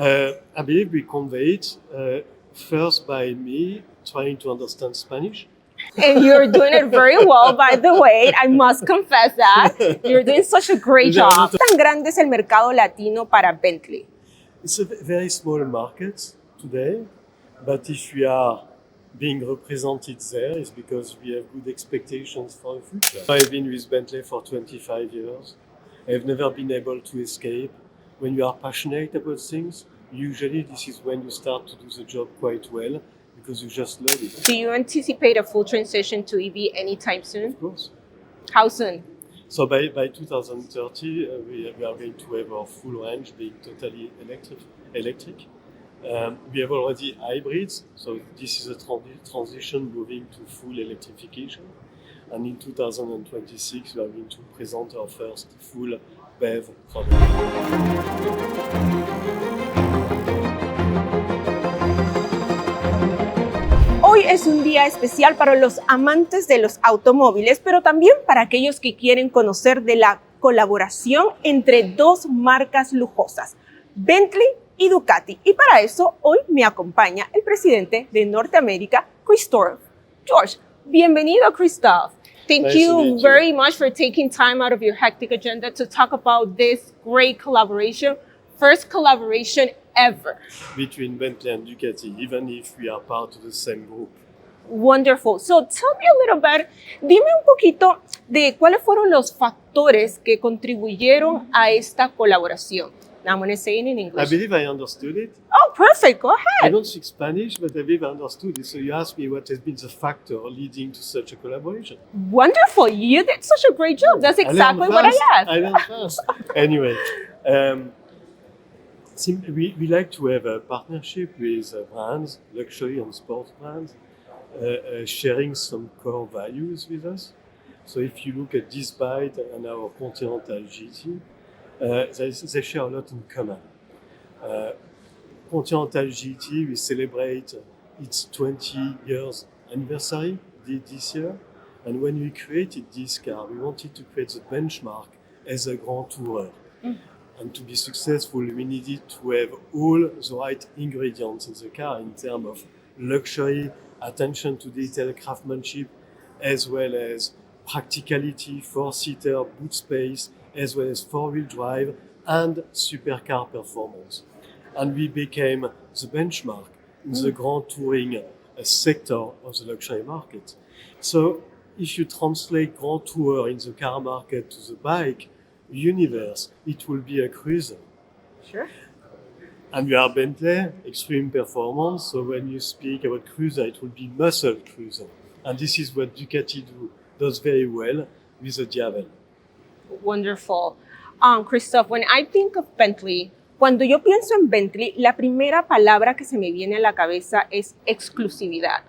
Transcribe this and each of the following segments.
I believe we convey it first by me trying to understand Spanish. And you're doing it very well, by the way. I must confess that. You're doing such a great job. ¿Qué tan grande es el mercado latino para Bentley? It's a very small market today, but if we are being represented there, it's because we have good expectations for the future. I've been with Bentley for 25 years. I've never been able to escape. When you are passionate about things, usually this is when you start to do the job quite well, because you just love it. Do you anticipate a full transition to EV anytime soon? Of course. How soon? So by 2030, we are going to have our full range being totally electric. We have already hybrids, so this is a transition moving to full electrification. And in 2026, we are going to present our first full BEV product. Hoy es un día especial para los amantes de los automóviles, pero también para aquellos que quieren conocer de la colaboración entre dos marcas lujosas, Bentley y Ducati. Y para eso, hoy me acompaña el presidente de Norteamérica, Christophe Georges. Bienvenido, Christophe. Thank you very much for taking time out of your hectic agenda to talk about this great collaboration, first collaboration ever. Between Bentley and Ducati, even if we are part of the same group. Wonderful. So tell me a little bit, dime un poquito de cuáles fueron los factores que contribuyeron a esta colaboración. Now I'm going to say it in English. I believe I understood it. Oh, perfect. Go ahead. I don't speak Spanish, but I believe I understood it. So you asked me what has been the factor leading to such a collaboration. Wonderful. You did such a great job. That's exactly what I asked. I learned fast. Anyway, we like to have a partnership with brands, luxury and sports brands, sharing some core values with us. So if you look at this bite and our Continental GT, they share a lot in common. Continental GT, we celebrate its 20 years anniversary this year. And when we created this car, we wanted to create the benchmark as a grand tourer. And to be successful, we needed to have all the right ingredients in the car in terms of luxury, attention to detail, craftsmanship, as well as practicality, four-seater, boot space, as well as four-wheel drive and supercar performance. And we became the benchmark in the grand touring sector of the luxury market. So if you translate grand tour in the car market to the bike universe, it will be a cruiser. Sure. And we are Bentley, extreme performance. So when you speak about cruiser, it will be muscle cruiser. And this is what Ducati does very well with the Diavel. Wonderful. Christophe, when I think of Bentley, cuando yo pienso en Bentley, la primera palabra que se me viene a la cabeza es exclusividad.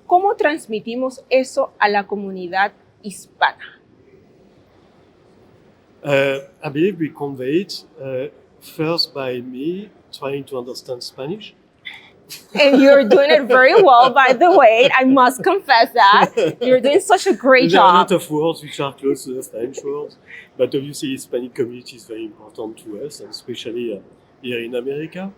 ¿Cómo transmitimos eso a la comunidad hispana? I believe we convey it first by me trying to understand Spanish. And you're doing it very well, by the way. I must confess that. You're doing such a great There are a job. lot of words which are close to the French words, but obviously Hispanic community is very important to us, and especially here in America.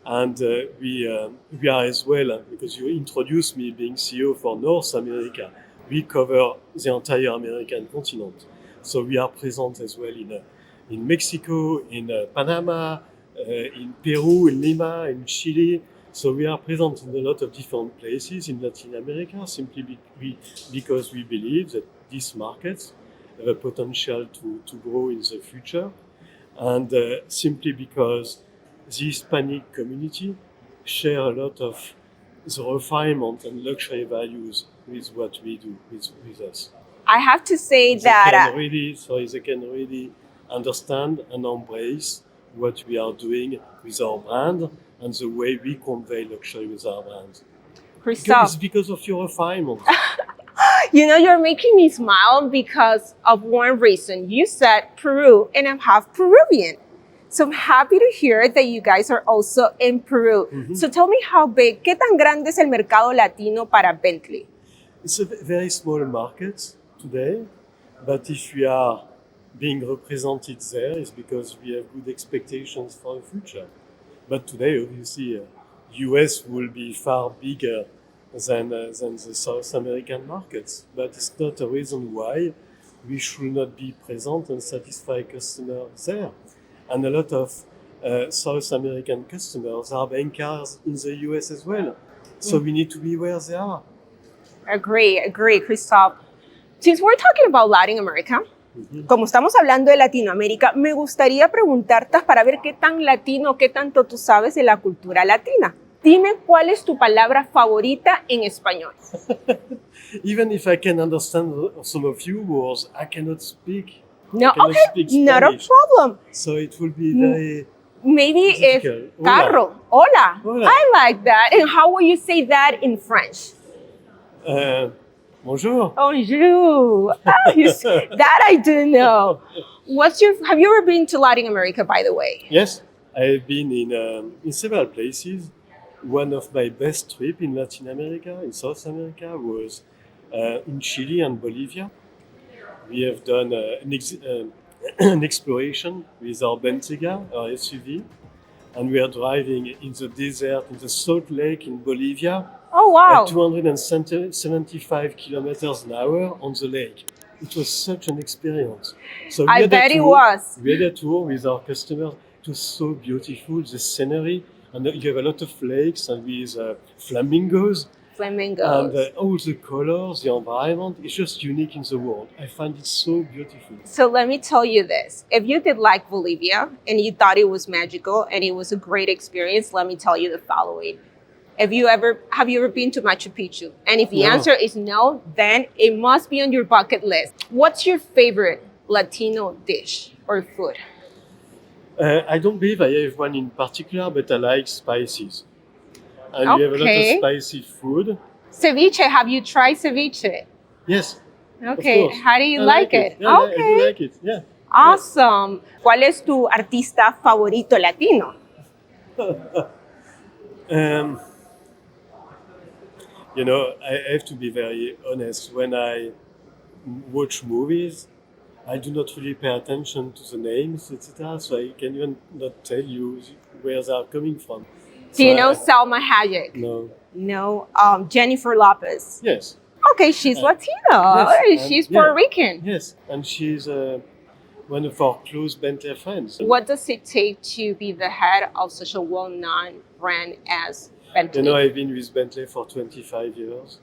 And we are as well, because you introduced me being CEO for North America, we cover the entire American continent. So we are present as well in Mexico, in Panama, in Peru, in Lima, in Chile. So we are present in a lot of different places in Latin America, simply because we believe that these markets have a potential to grow in the future, and simply because the Hispanic community share a lot of the refinement and luxury values with what we do with us. I have to say They that can really understand and embrace what we are doing with our brand and the way we convey luxury with our brand. Christophe, It's because of your refinement. you know, you're making me smile because of one reason. You said Peru, and I'm half Peruvian. So I'm happy to hear that you guys are also in Peru. Mm-hmm. So tell me how big, ¿qué tan grande es el mercado latino para Bentley? It's a very small market today, but if we are being represented there, it's because we have good expectations for the future. But today, obviously, US will be far bigger than the South American markets. But it's not a reason why we should not be present and satisfy customers there. And a lot of South American customers are buying cars in the US as well. So we need to be where they are. Agree, Christophe. Since we're talking about Latin America, como estamos hablando de Latinoamérica, me gustaría preguntarte para ver qué tan latino, qué tanto tú sabes de la cultura latina. Dime cuál es tu palabra favorita en español. Even if I can understand some of you words, I cannot speak. No, I cannot okay, speak not a Spanish. problem. So it will be very Maybe difficult. it's carro. Hola. Hola. I like that. And how will you say that in French? Bonjour. Bonjour. That I do know. Have you ever been to Latin America, by the way? Yes, I've been in several places. One of my best trips in Latin America, in South America, was in Chile and Bolivia. We have done an exploration with our Bentley, our SUV, and we are driving in the desert, in the Salt Lake in Bolivia. Oh, wow. At 275 kilometers an hour on the lake. It was such an experience. So I bet it was. We had a tour with our customers. It was so beautiful, the scenery. And you have a lot of lakes and with flamingos. Flamingos. And all the colors, the environment, it's just unique in the world. I find it so beautiful. So let me tell you this. If you did like Bolivia and you thought it was magical and it was a great experience, let me tell you the following. Have you ever been to Machu Picchu? And if the answer is no, then it must be on your bucket list. What's your favorite Latino dish or food? I don't believe I have one in particular, but I like spices. And we have a lot of spicy food. Ceviche, have you tried ceviche? Yes. Okay, how do you like it? Yeah, okay. I do like it, yeah. Awesome. ¿Cuál es tu artista favorito latino? You know, I have to be very honest. When I watch movies, I do not really pay attention to the names, etc. So I can even not tell you where they are coming from. Do you know Salma Hayek? No. No. Jennifer Lopez? Yes. Okay, she's Latino. Yes, she's Puerto Rican. Yes, and she's one of our close Bentley friends. What does it take to be the head of such a well-known brand as Bentley? You know, I've been with Bentley for 25 years.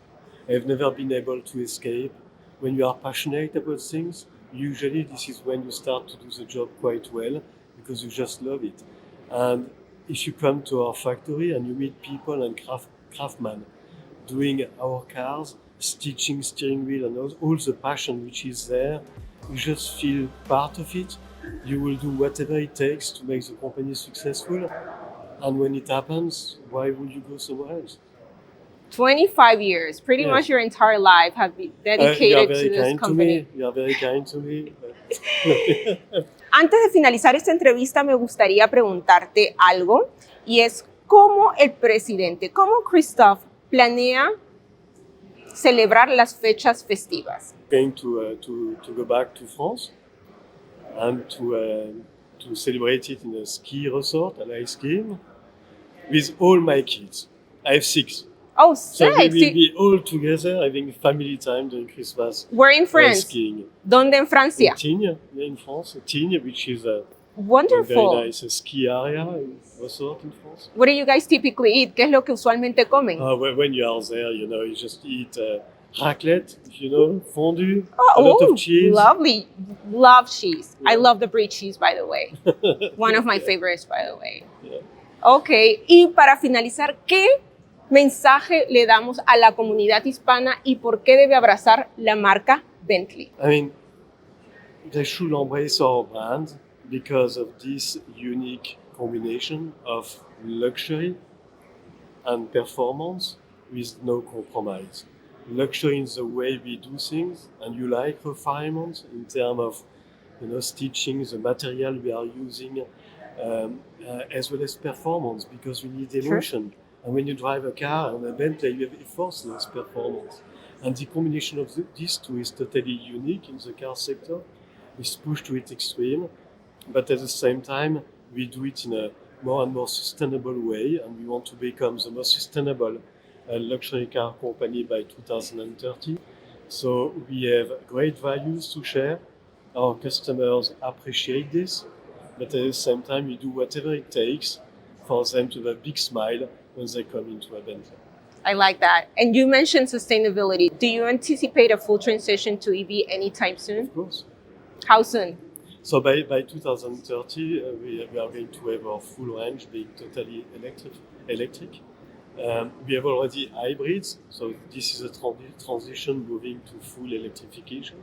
I've never been able to escape. When you are passionate about things, usually this is when you start to do the job quite well because you just love it. And if you come to our factory and you meet people and craftsmen doing our cars, stitching, steering wheel, and all the passion which is there, you just feel part of it. You will do whatever it takes to make the company successful. And when it happens, why would you go somewhere else? 25 years, pretty much your entire life have been dedicated to this company. You are very kind to me. Antes de finalizar esta entrevista, me gustaría preguntarte algo, y es cómo el presidente, cómo Christophe planea celebrar las fechas festivas. Going to go back to France and to celebrate it in a ski resort, an ice cream, with all my kids. I have 6. Oh, 6. So we will be all together having family time during Christmas. We're in France. Skiing. ¿Dónde en Francia? Tignes, in France. Tignes, which is a wonderful, very nice ski area, resort in France. What do you guys typically eat? ¿Qué es lo que usualmente comen? When you are there, you know, you just eat raclette, you know, fondue, a lot of cheese. Lovely. Love cheese. Yeah. I love the brie cheese, by the way. One of my favorites, by the way. Yeah. Okay, y para finalizar, ¿qué mensaje le damos a la comunidad hispana y por qué debe abrazar la marca Bentley? I mean, they should embrace our brand because of this unique combination of luxury and performance with no compromise. Luxury in the way we do things, and you like refinement in terms of, you know, stitching, the material we are using, as well as performance, because we need emotion. Sure. And when you drive a car and a Bentley, you have effortless performance. And the combination of these two is totally unique in the car sector. It's pushed to its extreme, but at the same time, we do it in a more and more sustainable way, and we want to become the most sustainable luxury car company by 2030. So we have great values to share. Our customers appreciate this, but at the same time, we do whatever it takes for them to have a big smile when they come into a Bentley. I like that. And you mentioned sustainability. Do you anticipate a full transition to EV anytime soon? Of course. How soon? So by 2030, we are going to have our full range being totally electric. We have already hybrids, so this is a transition moving to full electrification.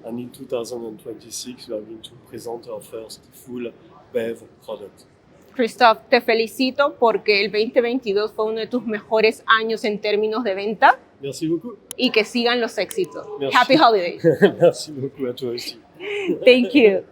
And in 2026, we are going to present our first full BEV product. Christophe, te felicito porque el 2022 fue uno de tus mejores años en términos de venta. Merci beaucoup. Y que sigan los éxitos. Merci. Happy holidays. Merci beaucoup à toi aussi. Thank you.